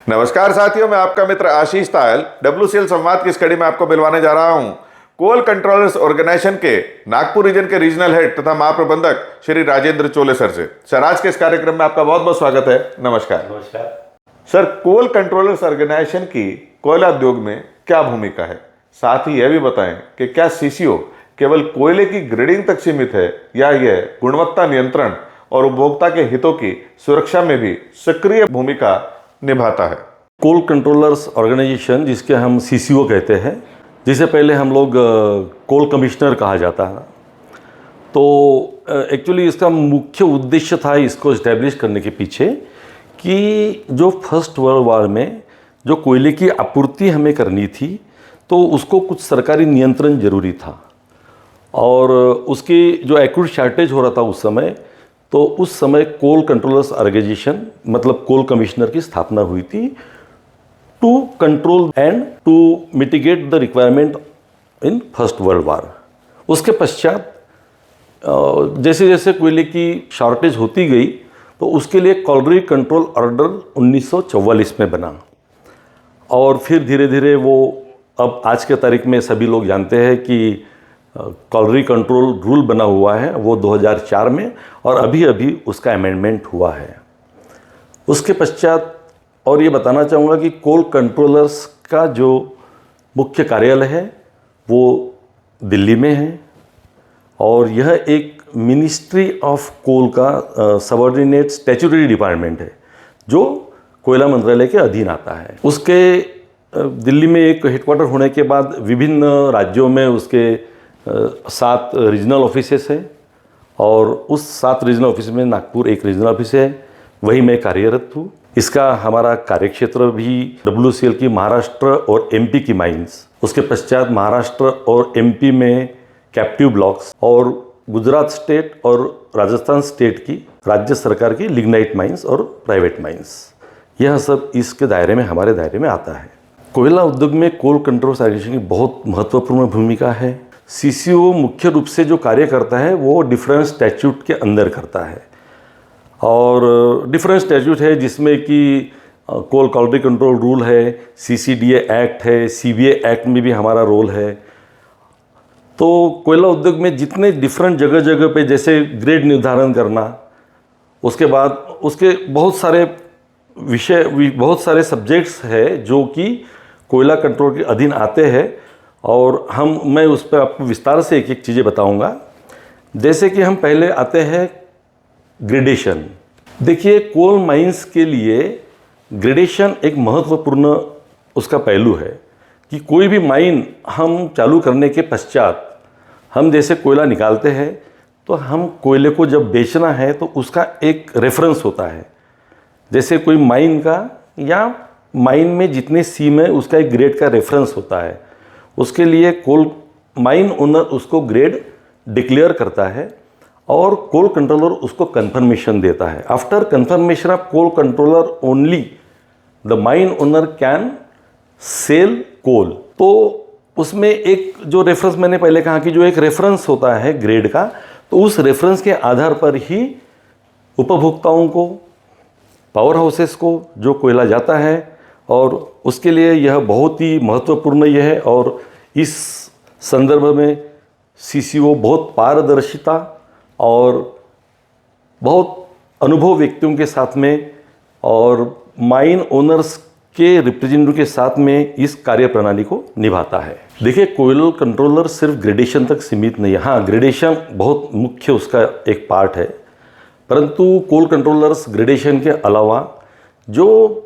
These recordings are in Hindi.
नमस्कार साथियों, मैं आपका मित्र आशीष तायल WCL संवाद की इस कड़ी में आपको मिलवाने जा रहा हूं कोल कंट्रोलर्स ऑर्गेनाइजेशन के नागपुर रीजन के रीजनल हेड तथा महाप्रबंधक श्री राजेंद्र चोले सर से। सर, आज के इस कार्यक्रम में आपका बहुत बहुत स्वागत है। नमस्कार। सर, कोल कंट्रोलर्स ऑर्गेनाइजेशन की कोयला उद्योग में क्या भूमिका है, साथ ही यह भी बताएं कि क्या CCO केवल कोयले की ग्रेडिंग तक सीमित है या यह गुणवत्ता नियंत्रण और उपभोक्ता के हितों की सुरक्षा में भी सक्रिय भूमिका निभाता है। कोल कंट्रोलर्स ऑर्गेनाइजेशन, जिसके हम CCO कहते हैं, जिसे पहले हम लोग कोल कमिश्नर कहा जाता है, तो एक्चुअली इसका मुख्य उद्देश्य था इसको इस्टेब्लिश करने के पीछे कि जो फर्स्ट वर्ल्ड वॉर में जो कोयले की आपूर्ति हमें करनी थी, तो उसको कुछ सरकारी नियंत्रण जरूरी था और उसकी जो एक्यूट शॉर्टेज हो रहा था उस समय, तो उस समय कोल कंट्रोलर्स ऑर्गेनाइजेशन मतलब कोल कमिश्नर की स्थापना हुई थी to control and to mitigate the requirement in first world war. उसके पश्चात जैसे जैसे कोयले की शॉर्टेज होती गई तो उसके लिए कॉलरी कंट्रोल ऑर्डर 1944 में बना और फिर धीरे धीरे वो अब आज के तारीख में सभी लोग जानते हैं कि कॉलरी कंट्रोल रूल बना हुआ है, वो 2004 में, और अभी अभी उसका अमेंडमेंट हुआ है। उसके पश्चात और ये बताना चाहूँगा कि कोल कंट्रोलर्स का जो मुख्य कार्यालय है वो दिल्ली में है और यह एक मिनिस्ट्री ऑफ कोल का सबऑर्डिनेट स्टैट्यूटरी डिपार्टमेंट है जो कोयला मंत्रालय के अधीन आता है। उसके दिल्ली में एक हेडक्वार्टर होने के बाद विभिन्न राज्यों में उसके 7 रीजनल ऑफिसेस है और उस 7 रीजनल ऑफिस में नागपुर एक रीजनल ऑफिस है, वही मैं कार्यरत हूँ। इसका हमारा कार्यक्षेत्र भी WCL की महाराष्ट्र और MP की माइंस, उसके पश्चात महाराष्ट्र और MP में कैप्टिव ब्लॉक्स और गुजरात स्टेट और राजस्थान स्टेट की राज्य सरकार की लिग्नाइट माइंस और प्राइवेट माइंस, यह सब इसके दायरे में, हमारे दायरे में आता है। कोयला उद्योग में कोल कंट्रोल ऑर्गेनाइजेशन की बहुत महत्वपूर्ण भूमिका है। CCO मुख्य रूप से जो कार्य करता है वो डिफरेंट स्टैट्यूट के अंदर करता है और डिफरेंट स्टैट्यूट है जिसमें कि कोल क्वालिटी कंट्रोल रूल है, CCDA एक्ट है, CBA एक्ट में भी हमारा रोल है। तो कोयला उद्योग में जितने डिफरेंट जगह जगह पे जैसे ग्रेड निर्धारण करना, उसके बाद उसके बहुत सारे विषय, बहुत सारे सब्जेक्ट्स है जो कि कोयला कंट्रोल के अधीन आते हैं और मैं उस पर आपको विस्तार से एक एक चीज़ें बताऊंगा। जैसे कि हम पहले आते हैं ग्रेडेशन। देखिए, कोल माइंस के लिए ग्रेडेशन एक महत्वपूर्ण उसका पहलू है कि कोई भी माइन हम चालू करने के पश्चात हम जैसे कोयला निकालते हैं तो हम कोयले को जब बेचना है तो उसका एक रेफरेंस होता है। जैसे कोई माइन का या माइन में जितने सीम है उसका एक ग्रेड का रेफरेंस होता है। उसके लिए कोल माइन ओनर उसको ग्रेड डिक्लेयर करता है और कोल कंट्रोलर उसको कंफर्मेशन देता है। After confirmation of coal controller only the mine owner can sell coal. तो उसमें एक जो रेफरेंस मैंने पहले कहा कि जो एक रेफरेंस होता है ग्रेड का, तो उस रेफरेंस के आधार पर ही उपभोक्ताओं को, पावर हाउसेस को जो कोयला जाता है, और उसके लिए यह बहुत ही महत्वपूर्ण यह है। और इस संदर्भ में CCO बहुत पारदर्शिता और बहुत अनुभव व्यक्तियों के साथ में और माइन ओनर्स के रिप्रेजेंटेटिव के साथ में इस कार्य प्रणाली को निभाता है। देखिए, कोयल कंट्रोलर सिर्फ ग्रेडेशन तक सीमित नहीं है। हाँ, ग्रेडेशन बहुत मुख्य उसका एक पार्ट है, परंतु कोल कंट्रोलर्स ग्रेडेशन के अलावा जो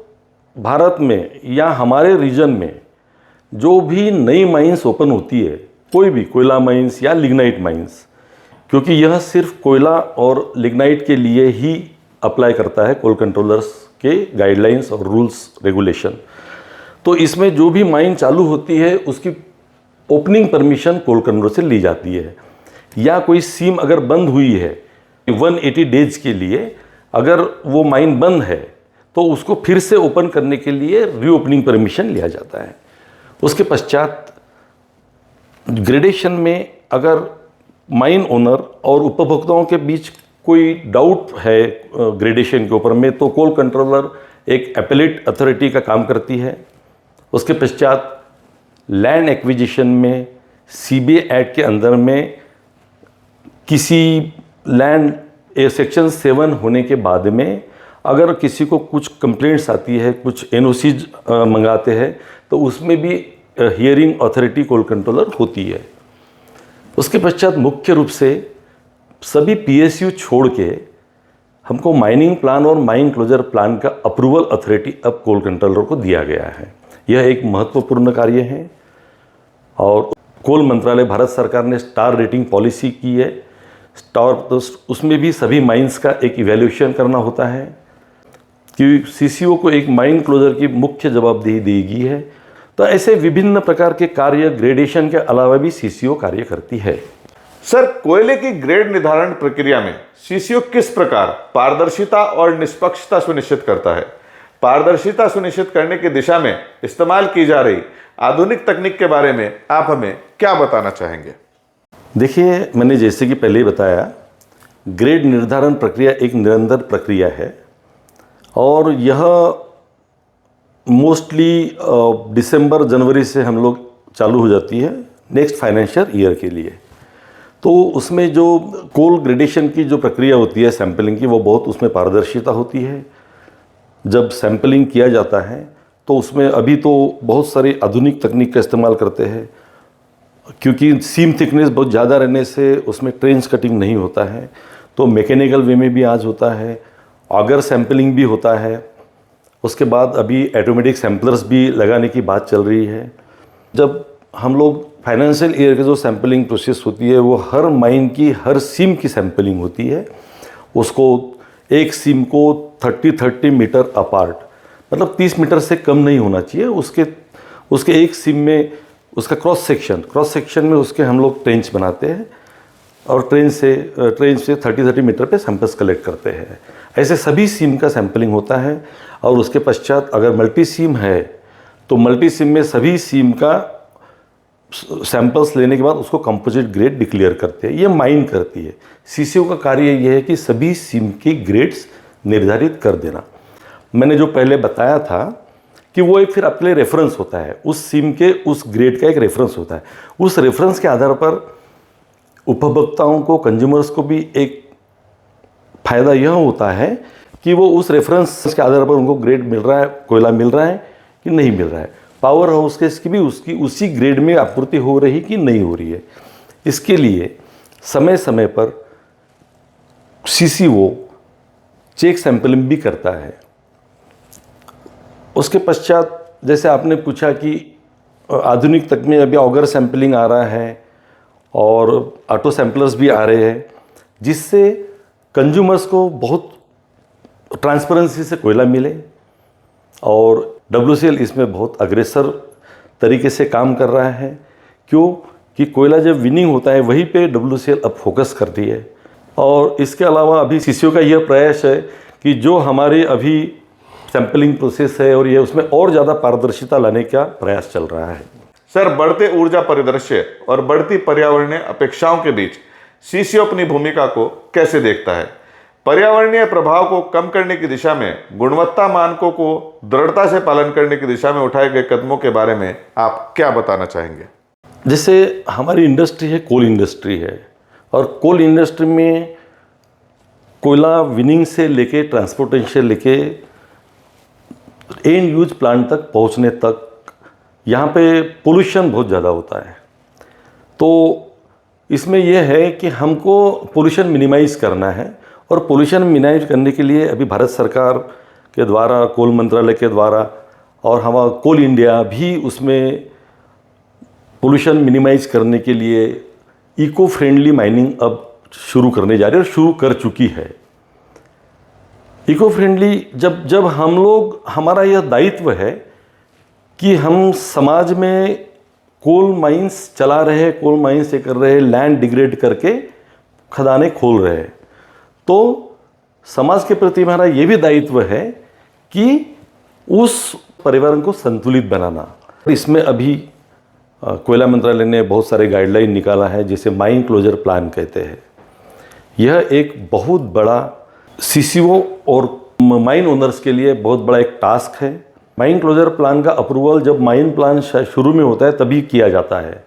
भारत में या हमारे रीजन में जो भी नई माइंस ओपन होती है, कोई भी कोयला माइंस या लिग्नाइट माइंस, क्योंकि यह सिर्फ कोयला और लिग्नाइट के लिए ही अप्लाई करता है कोल कंट्रोलर्स के गाइडलाइंस और रूल्स रेगुलेशन, तो इसमें जो भी माइन चालू होती है उसकी ओपनिंग परमिशन कोल कंट्रोलर से ली जाती है। या कोई सीम अगर बंद हुई है 180 डेज के लिए, अगर वो माइन बंद है तो उसको फिर से ओपन करने के लिए रीओपनिंग परमिशन लिया जाता है। उसके पश्चात ग्रेडेशन में अगर माइन ओनर और उपभोक्ताओं के बीच कोई डाउट है ग्रेडेशन के ऊपर में, तो कोल कंट्रोलर एक एपेलेट अथॉरिटी का काम करती है। उसके पश्चात लैंड एक्विजिशन में सीबीए एक्ट के अंदर में किसी लैंड सेक्शन 7 होने के बाद में अगर किसी को कुछ कंप्लेंट्स आती है, कुछ एनओसीज मंगाते हैं, तो उसमें भी हियरिंग अथॉरिटी कोल कंट्रोलर होती है। उसके पश्चात मुख्य रूप से सभी पीएसयू छोड़ के हमको माइनिंग प्लान और माइन क्लोजर प्लान का अप्रूवल अथॉरिटी अब कोल कंट्रोलर को दिया गया है। यह एक महत्वपूर्ण कार्य है और कोल मंत्रालय भारत सरकार ने स्टार रेटिंग पॉलिसी की है। स्टार तो उसमें भी सभी माइंस का एक इवैल्यूएशन करना होता है कि सीसीओ को एक माइन क्लोजर की मुख्य जवाबदेही दी गई है। तो ऐसे विभिन्न प्रकार के कार्य ग्रेडेशन के अलावा भी सीसीओ कार्य करती है। सर, कोयले की ग्रेड निर्धारण प्रक्रिया में सीसीओ किस प्रकार पारदर्शिता और निष्पक्षता सुनिश्चित करता है? पारदर्शिता सुनिश्चित करने की दिशा में इस्तेमाल की जा रही आधुनिक तकनीक के बारे में आप हमें क्या बताना चाहेंगे? देखिए, मैंने जैसे कि पहले ही बताया, ग्रेड निर्धारण प्रक्रिया एक निरंतर प्रक्रिया है और यह मोस्टली दिसंबर जनवरी से हम लोग चालू हो जाती है नेक्स्ट फाइनेंशियल ईयर के लिए। तो उसमें जो कोल ग्रेडेशन की जो प्रक्रिया होती है सैंपलिंग की, वो बहुत उसमें पारदर्शिता होती है। जब सैंपलिंग किया जाता है तो उसमें अभी तो बहुत सारी आधुनिक तकनीक का इस्तेमाल करते हैं, क्योंकि सीम थिकनेस बहुत ज़्यादा रहने से उसमें ट्रेंच कटिंग नहीं होता है, तो मैकेनिकल वे में भी आज होता है। ऑगर सैंपलिंग भी होता है। उसके बाद अभी ऑटोमेटिक सैंपलर्स भी लगाने की बात चल रही है। जब हम लोग फाइनेंशियल ईयर की जो सैंपलिंग प्रोसेस होती है, वो हर माइन की हर सीम की सैंपलिंग होती है। उसको एक सीम को 30 मीटर अपार्ट, मतलब 30 मीटर से कम नहीं होना चाहिए, उसके एक सीम में उसका क्रॉस सेक्शन में उसके हम लोग ट्रेंच बनाते हैं और ट्रेंच से 30 मीटर पे सैंपल्स कलेक्ट करते हैं। ऐसे सभी सीम का सैंपलिंग होता है और उसके पश्चात अगर मल्टी सीम है तो मल्टी सीम में सभी सीम का सैंपल्स लेने के बाद उसको कंपोजिट ग्रेड डिक्लेयर करते हैं। ये माइन करती है। सीसीओ का कार्य यह है कि सभी सीम की ग्रेड्स निर्धारित कर देना। मैंने जो पहले बताया था कि वो एक फिर अपने रेफरेंस होता है, उस सीम के उस ग्रेड का एक रेफरेंस होता है। उस रेफरेंस के आधार पर उपभोक्ताओं को, कंज्यूमर्स को भी एक फ़ायदा यह होता है कि वो उस रेफरेंस के आधार पर उनको ग्रेड मिल रहा है, कोयला मिल रहा है कि नहीं मिल रहा है, पावर हाउस के इसकी भी उसकी उसी ग्रेड में आपूर्ति हो रही कि नहीं हो रही है। इसके लिए समय समय पर सीसीओ चेक सैंपलिंग भी करता है। उसके पश्चात जैसे आपने पूछा कि आधुनिक तक में अभी ऑगर सैंपलिंग आ रहा है और ऑटो सैंपलर्स भी आ रहे हैं, जिससे कंज्यूमर्स को बहुत ट्रांसपेरेंसी से कोयला मिले और WCL इसमें बहुत अग्रेसर तरीके से काम कर रहा है। क्यों कि कोयला जब विनिंग होता है वहीं पे WCL अब फोकस करती है। और इसके अलावा अभी सीसीओ का यह प्रयास है कि जो हमारे अभी सैंपलिंग प्रोसेस है और ये उसमें और ज़्यादा पारदर्शिता लाने का प्रयास चल रहा है। सर, बढ़ते ऊर्जा परिदृश्य और बढ़ती पर्यावरणीय अपेक्षाओं के बीच सीसीओ अपनी भूमिका को कैसे देखता है? पर्यावरणीय प्रभाव को कम करने की दिशा में गुणवत्ता मानकों को दृढ़ता से पालन करने की दिशा में उठाए गए कदमों के बारे में आप क्या बताना चाहेंगे? जैसे हमारी इंडस्ट्री है, कोल इंडस्ट्री है, और कोल इंडस्ट्री में कोयला विनिंग से लेके ट्रांसपोर्टेशन से लेके एंड यूज प्लांट तक पहुंचने तक यहाँ पे पोल्यूशन बहुत ज़्यादा होता है। तो इसमें यह है कि हमको पोल्यूशन मिनिमाइज़ करना है और पोल्यूशन मिनिमाइज करने के लिए अभी भारत सरकार के द्वारा, कोल मंत्रालय के द्वारा और हमारा कोल इंडिया भी उसमें पोल्यूशन मिनिमाइज करने के लिए इको फ्रेंडली माइनिंग अब शुरू करने जा रही है और शुरू कर चुकी है। इको फ्रेंडली जब हम लोग, हमारा यह दायित्व है कि हम समाज में कोल माइंस चला रहे हैं, कोल माइंस से कर रहे हैं, लैंड डिग्रेड करके खदानें खोल रहे हैं, तो समाज के प्रति हमारा ये भी दायित्व है कि उस पर्यावरण को संतुलित बनाना। इसमें अभी कोयला मंत्रालय ने बहुत सारे गाइडलाइन निकाला है जिसे माइन क्लोजर प्लान कहते हैं। यह एक बहुत बड़ा सीसीओ और माइन ओनर्स के लिए बहुत बड़ा एक टास्क है। माइन क्लोजर प्लान का अप्रूवल जब माइन प्लान शुरू में होता है तभी किया जाता है।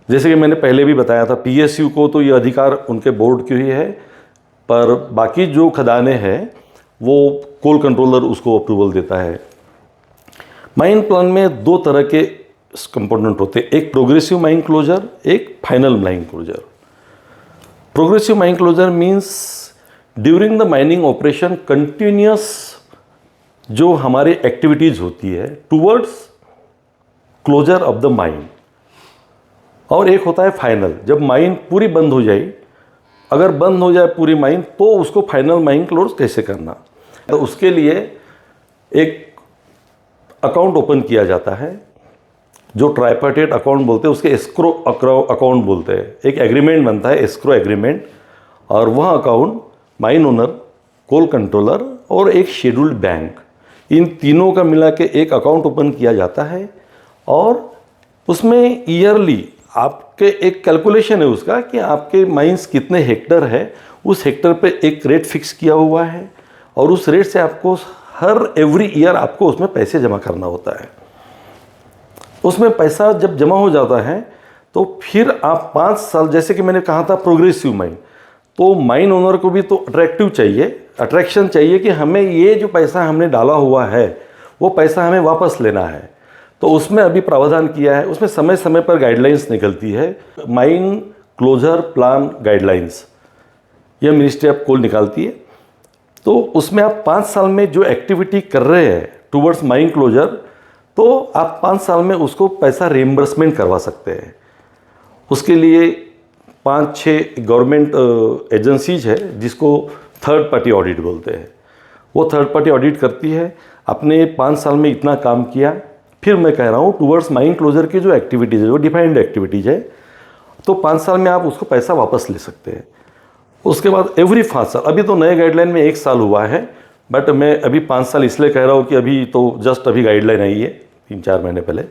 जैसे कि मैंने पहले भी बताया था, पीएसयू को तो ये अधिकार उनके बोर्ड की ही है, पर बाकी जो खदानें हैं वो कोल कंट्रोलर उसको अप्रूवल देता है। माइन प्लान में दो तरह के कंपोनेंट होते हैं, एक प्रोग्रेसिव माइन क्लोजर, एक final mine closure. Progressive mine closure means during the mining operation continuous जो हमारी एक्टिविटीज़ होती है towards closure of the mine. और एक होता है फाइनल, जब माइन पूरी बंद हो जाए, अगर बंद हो जाए पूरी माइन तो उसको फाइनल माइन क्लोज कैसे करना। तो उसके लिए एक अकाउंट ओपन किया जाता है जो ट्राइपार्टेट अकाउंट बोलते हैं, उसके एस्क्रो अकाउंट बोलते हैं। एक एग्रीमेंट बनता है, एस्क्रो एग्रीमेंट, और वह अकाउंट माइन ओनर, कोल कंट्रोलर और एक शेड्यूल्ड बैंक, इन तीनों का मिला के एक अकाउंट ओपन किया जाता है। और उसमें ईयरली आपके एक कैलकुलेशन है उसका कि आपके माइंस कितने हेक्टर है, उस हेक्टर पे एक रेट फिक्स किया हुआ है और उस रेट से आपको हर एवरी ईयर आपको उसमें पैसे जमा करना होता है। उसमें पैसा जब जमा हो जाता है तो फिर आप 5 साल, जैसे कि मैंने कहा था प्रोग्रेसिव माइन, तो माइन ओनर को भी तो अट्रैक्टिव चाहिए, अट्रैक्शन चाहिए कि हमें ये जो पैसा हमने डाला हुआ है वो पैसा हमें वापस लेना है। तो उसमें अभी प्रावधान किया है, उसमें समय समय पर गाइडलाइंस निकलती है, माइन क्लोजर प्लान गाइडलाइंस, यह मिनिस्ट्री ऑफ कोल निकालती है। तो उसमें आप 5 साल में जो एक्टिविटी कर रहे हैं टूवर्ड्स माइन क्लोजर, तो आप 5 साल में उसको पैसा रिएम्बर्समेंट करवा सकते हैं। उसके लिए 5-6 गवर्नमेंट एजेंसीज है जिसको थर्ड पार्टी ऑडिट बोलते हैं, वो थर्ड पार्टी ऑडिट करती है। अपने 5 साल में इतना काम किया, फिर मैं कह रहा हूँ टूवर्ड्स माइन क्लोजर की जो एक्टिविटीज़ है, जो डिफाइंड एक्टिविटीज़ है, तो 5 साल में आप उसको पैसा वापस ले सकते हैं। उसके बाद एवरी 5 साल, अभी तो नए गाइडलाइन में 1 साल हुआ है, बट मैं अभी 5 साल इसलिए कह रहा हूँ कि अभी तो जस्ट अभी गाइडलाइन आई है 3-4 महीने पहले।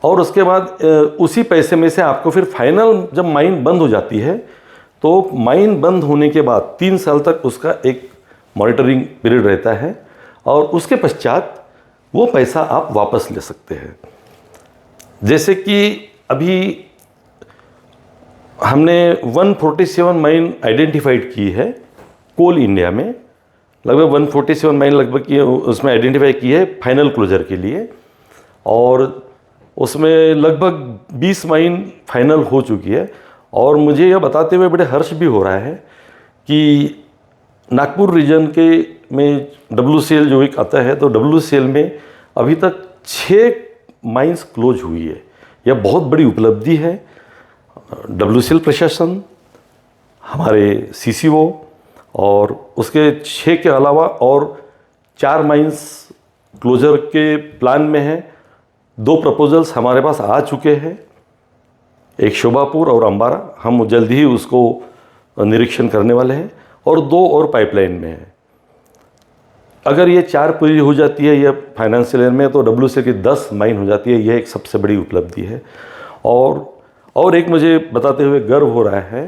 और उसके बाद उसी पैसे में से आपको फिर फाइनल जब माइन बंद हो जाती है, तो माइन बंद होने के बाद 3 साल तक उसका एक मॉनिटरिंग पीरियड रहता है और उसके पश्चात वो पैसा आप वापस ले सकते हैं। जैसे कि अभी हमने 147 माइन आइडेंटिफाइड की है कोल इंडिया में, लगभग 147 माइन लगभग की उसमें आइडेंटिफाई की है फाइनल क्लोजर के लिए, और उसमें लगभग 20 माइन फाइनल हो चुकी है। और मुझे यह बताते हुए बड़े हर्ष भी हो रहा है कि नागपुर रीजन के में WCL जो एक आता है, तो WCL में अभी तक 6 माइंस क्लोज हुई है। यह बहुत बड़ी उपलब्धि है। WCL प्रशासन, हमारे CCO और उसके 6 के अलावा और 4 माइंस क्लोजर के प्लान में है। 2 प्रपोजल्स हमारे पास आ चुके हैं, एक शोभापुर और अंबारा, हम जल्दी ही उसको निरीक्षण करने वाले हैं, और 2 और पाइपलाइन में है। अगर ये 4 पूरी हो जाती है यह फाइनेंशियल ईयर में, तो WCL की 10 माइन हो जाती है। यह एक सबसे बड़ी उपलब्धि है। और एक मुझे बताते हुए गर्व हो रहा है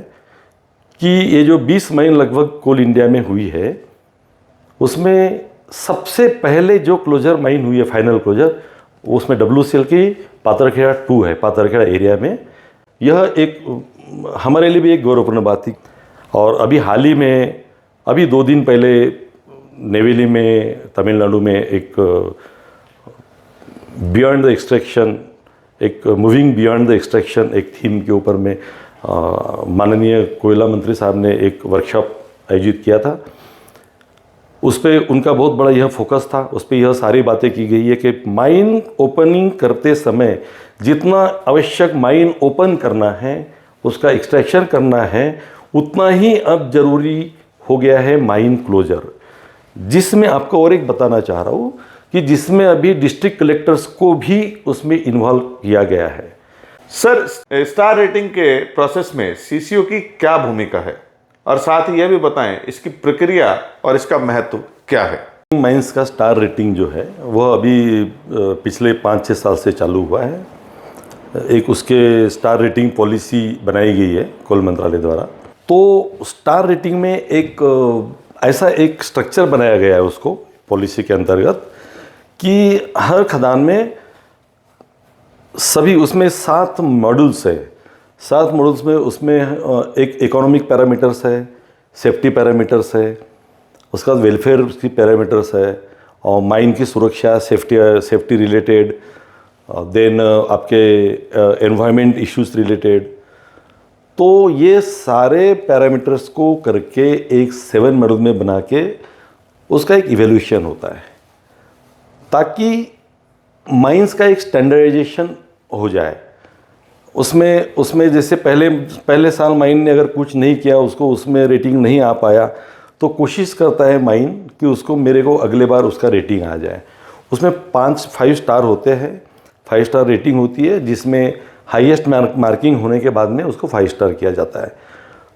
कि ये जो 20 माइन लगभग कोल इंडिया में हुई है, उसमें सबसे पहले जो क्लोजर माइन हुई है फाइनल क्लोजर, उसमें WCL की पाथरखेड़ा 2 है, पाथरखेड़ा एरिया में। यह एक हमारे लिए भी एक गौरवपूर्ण बात थी। और अभी हाल ही में, अभी 2 दिन पहले नेवेली में, तमिलनाडु में एक बियॉन्ड द एक्सट्रैक्शन, एक मूविंग बियॉन्ड द एक्सट्रैक्शन एक थीम के ऊपर में माननीय कोयला मंत्री साहब ने एक वर्कशॉप आयोजित किया था। उस पर उनका बहुत बड़ा यह फोकस था, उस पर यह सारी बातें की गई है कि माइन ओपनिंग करते समय जितना आवश्यक माइन ओपन करना है, उसका एक्सट्रैक्शन करना है, उतना ही अब ज़रूरी हो गया है माइन क्लोजर। जिसमें आपको और एक बताना चाह रहा हूँ कि जिसमें अभी डिस्ट्रिक्ट कलेक्टर्स को भी उसमें इन्वॉल्व किया गया है। सर, स्टार रेटिंग के प्रोसेस में CCO की क्या भूमिका है, और साथ ही यह भी बताएं इसकी प्रक्रिया और इसका महत्व क्या है। माइंस का स्टार रेटिंग जो है वह अभी पिछले 5-6 साल से चालू हुआ है। एक उसके स्टार रेटिंग पॉलिसी बनाई गई है कोल मंत्रालय द्वारा। तो स्टार रेटिंग में एक ऐसा एक स्ट्रक्चर बनाया गया है उसको पॉलिसी के अंतर्गत कि हर खदान में सभी उसमें 7 मॉड्यूल्स है। 7 मॉड्यूल्स में उसमें एक इकोनॉमिक पैरामीटर्स है, सेफ्टी पैरामीटर्स है, उसका वेलफेयर की पैरामीटर्स है, और माइन की सुरक्षा, सेफ्टी रिलेटेड, देन आपके एनवायरनमेंट इश्यूज रिलेटेड। तो ये सारे पैरामीटर्स को करके एक 7 मॉड्यूल में बना के उसका एक इवैल्यूएशन होता है, ताकि माइंस का एक स्टैंडर्डाइजेशन हो जाए। उसमें जैसे पहले साल माइन ने अगर कुछ नहीं किया, उसको उसमें रेटिंग नहीं आ पाया, तो कोशिश करता है माइन कि उसको मेरे को अगले बार उसका रेटिंग आ जाए। उसमें 5 स्टार होते हैं, 5 स्टार रेटिंग होती है, जिसमें हाईएस्ट मार्किंग होने के बाद में उसको 5 स्टार किया जाता है।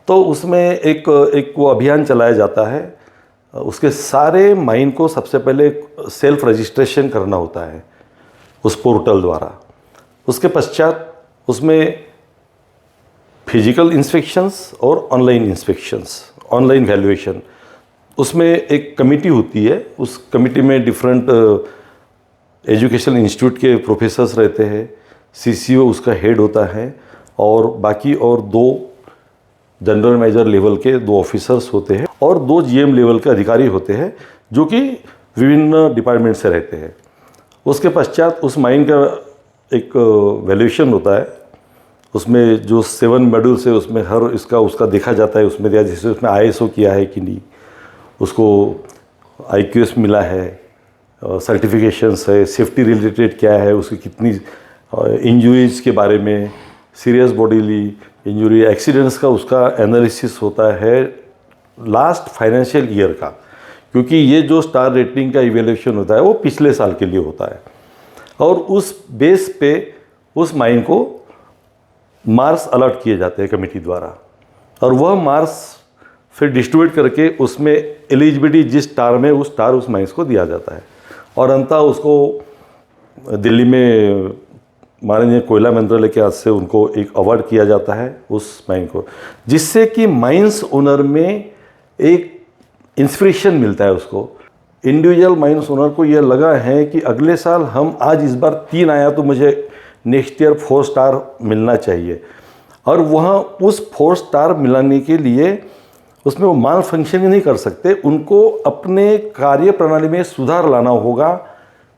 तो उसमें एक वो अभियान चलाया जाता है। उसके सारे माइन को सबसे पहले सेल्फ रजिस्ट्रेशन करना होता है उस पोर्टल द्वारा। उसके पश्चात उसमें फिजिकल इंस्पेक्शंस और ऑनलाइन इंस्पेक्शंस, ऑनलाइन वैल्यूएशन, उसमें एक कमेटी होती है। उस कमेटी में डिफरेंट एजुकेशनल इंस्टीट्यूट के प्रोफेसर्स रहते हैं, सीसीओ उसका हेड होता है, और बाकी और 2 जनरल मैनेजर लेवल के 2 ऑफिसर्स होते हैं, और 2 जीएम लेवल के अधिकारी होते हैं, जो कि विभिन्न डिपार्टमेंट से रहते हैं। उसके पश्चात उस माइन का एक वैल्यूएशन होता है। उसमें जो 7 मॉड्यूल्स है उसमें हर उसका देखा जाता है। उसमें जैसे उसमें ISO किया है कि नहीं, उसको IQS मिला है, सर्टिफिकेशंस है, सेफ्टी रिलेटेड क्या है, उसकी कितनी इंजरीज के बारे में, सीरियस बॉडीली इंजरी, एक्सीडेंट्स का उसका एनालिसिस होता है लास्ट फाइनेंशियल ईयर का, क्योंकि ये जो स्टार रेटिंग का इवैल्यूएशन होता है वो पिछले साल के लिए होता है। और उस बेस पे उस माइन को मार्क्स अलॉट किए जाते हैं कमेटी द्वारा, और वह मार्क्स फिर डिस्ट्रीब्यूट करके उसमें एलिजिबिलिटी जिस स्टार में उस स्टार उस माइंस को दिया जाता है। और अंततः उसको दिल्ली में माननीय कोयला मंत्रालय के हाथ से उनको एक अवार्ड किया जाता है उस माइन को, जिससे कि माइंस ओनर में एक इंस्पिरेशन मिलता है उसको। इंडिविजुअल माइंस ओनर को यह लगा है कि अगले साल हम आज इस बार 3 आया तो मुझे नेक्स्ट ईयर 4 स्टार मिलना चाहिए, और वह उस 4 स्टार मिलाने के लिए उसमें वो माल फंक्शन ही नहीं कर सकते, उनको अपने कार्य प्रणाली में सुधार लाना होगा।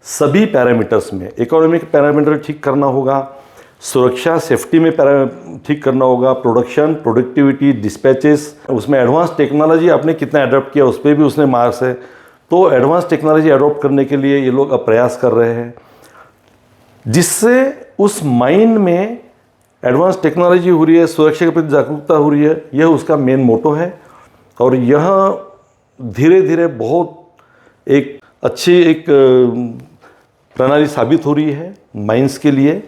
सभी पैरामीटर्स में इकोनॉमिक पैरामीटर ठीक करना होगा, सुरक्षा सेफ्टी में ठीक करना होगा, प्रोडक्शन, प्रोडक्टिविटी, डिस्पैचेस, उसमें एडवांस टेक्नोलॉजी आपने कितना अडॉप्ट किया उस पर भी उसने मार्क्स है। तो एडवांस टेक्नोलॉजी अडॉप्ट करने के लिए ये लोग अब प्रयास कर रहे हैं, जिससे उस माइन में एडवांस टेक्नोलॉजी हो रही है, सुरक्षा के प्रति जागरूकता हो रही है। यह उसका मेन मोटो है, और यह धीरे धीरे बहुत एक अच्छी एक प्रणाली साबित हो रही है माइंस के लिए।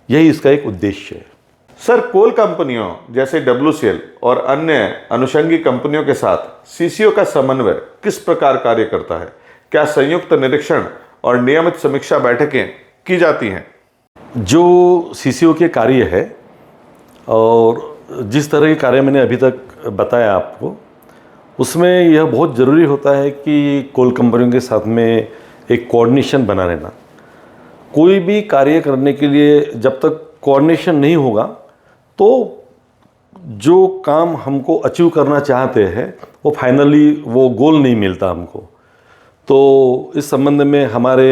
यही इसका एक उद्देश्य है। सर, कोल कंपनियों जैसे WCL और अन्य अनुषंगी कंपनियों के साथ सीसीओ का समन्वय किस प्रकार कार्य करता है? क्या संयुक्त निरीक्षण और नियमित समीक्षा बैठकें की जाती हैं? जो सीसीओ के कार्य है और जिस तरह के कार्य मैंने अभी तक बताया आपको, उसमें यह बहुत ज़रूरी होता है कि कोल कंपनियों के साथ में एक कोऑर्डिनेशन बना रहना। कोई भी कार्य करने के लिए जब तक कोऑर्डिनेशन नहीं होगा तो जो काम हमको अचीव करना चाहते हैं वो फाइनली वो गोल नहीं मिलता हमको। तो इस संबंध में हमारे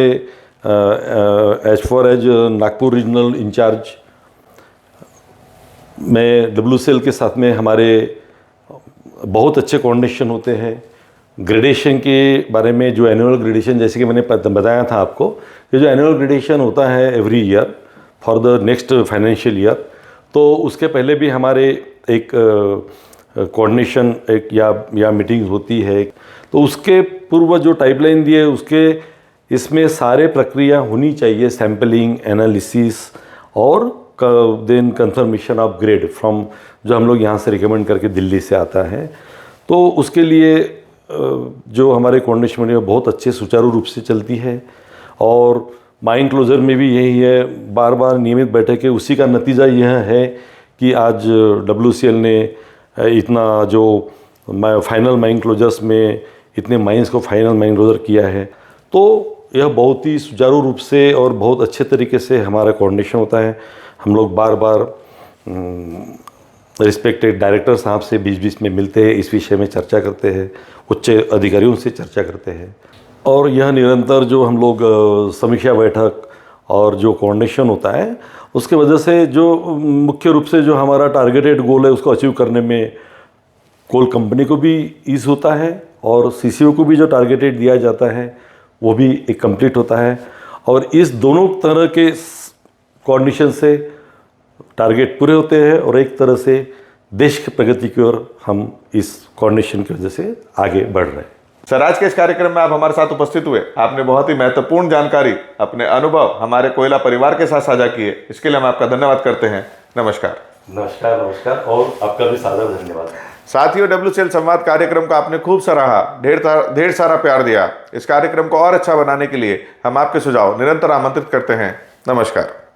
as far as Nagpur regional in charge में WCL के साथ में हमारे बहुत अच्छे कोऑर्डिनेशन होते हैं। ग्रेडेशन के बारे में जो एनुअल ग्रेडेशन, जैसे कि मैंने बताया था आपको, ये जो एनुअल ग्रेडेशन होता है every year for the next financial year, तो उसके पहले भी हमारे एक कोऑर्डिनेशन एक या मीटिंग होती है। तो उसके पूर्व जो टाइपलाइन दी है उसके इसमें सारे प्रक्रिया होनी चाहिए, सैम्पलिंग, एनालिसिस और then confirmation of grade from, जो हम लोग यहाँ से रिकमेंड करके दिल्ली से आता है। तो उसके लिए जो हमारे कोऑर्डिनेशन है बहुत अच्छे सुचारू रूप से चलती है, और माइन क्लोजर में भी यही है, बार बार नियमित बैठकें, उसी का नतीजा यह है कि आज WCL ने इतना जो फाइनल माइन क्लोजर्स में इतने माइंस को फाइनल माइन क्लोजर किया है। तो यह बहुत ही सुचारू रूप से और बहुत अच्छे तरीके से हमारा कोऑर्डिनेशन होता है। हम लोग बार बार रिस्पेक्टेड डायरेक्टर साहब से बीच बीच में मिलते हैं, इस विषय में चर्चा करते हैं, उच्च अधिकारियों से चर्चा करते हैं, और यह निरंतर जो हम लोग समीक्षा बैठक और जो कोऑर्डिनेशन होता है, उसके वजह से जो मुख्य रूप से जो हमारा टारगेटेड गोल है उसको अचीव करने में कोल कंपनी को भी ईज़ होता है और CCO को भी जो टारगेटेड दिया जाता है वो भी एक कंप्लीट होता है। और इस दोनों तरह के कोऑर्डिनेशन से टारगेट पूरे होते हैं और एक तरह से देश की प्रगति की ओर हम इस कोऑर्डिनेशन की वजह से आगे बढ़ रहे हैं। सर, आज के इस कार्यक्रम में आप हमारे साथ उपस्थित हुए, आपने बहुत ही महत्वपूर्ण जानकारी, अपने अनुभव हमारे कोयला परिवार के साथ साझा किए, इसके लिए हम आपका धन्यवाद करते हैं। नमस्कार। नमस्कार। नमस्कार, और आपका भी सादर धन्यवाद। साथियों, WCL संवाद कार्यक्रम को आपने खूब सराहा, ढेर सारा प्यार दिया। इस कार्यक्रम को और अच्छा बनाने के लिए हम आपके सुझाव निरंतर आमंत्रित करते हैं। नमस्कार।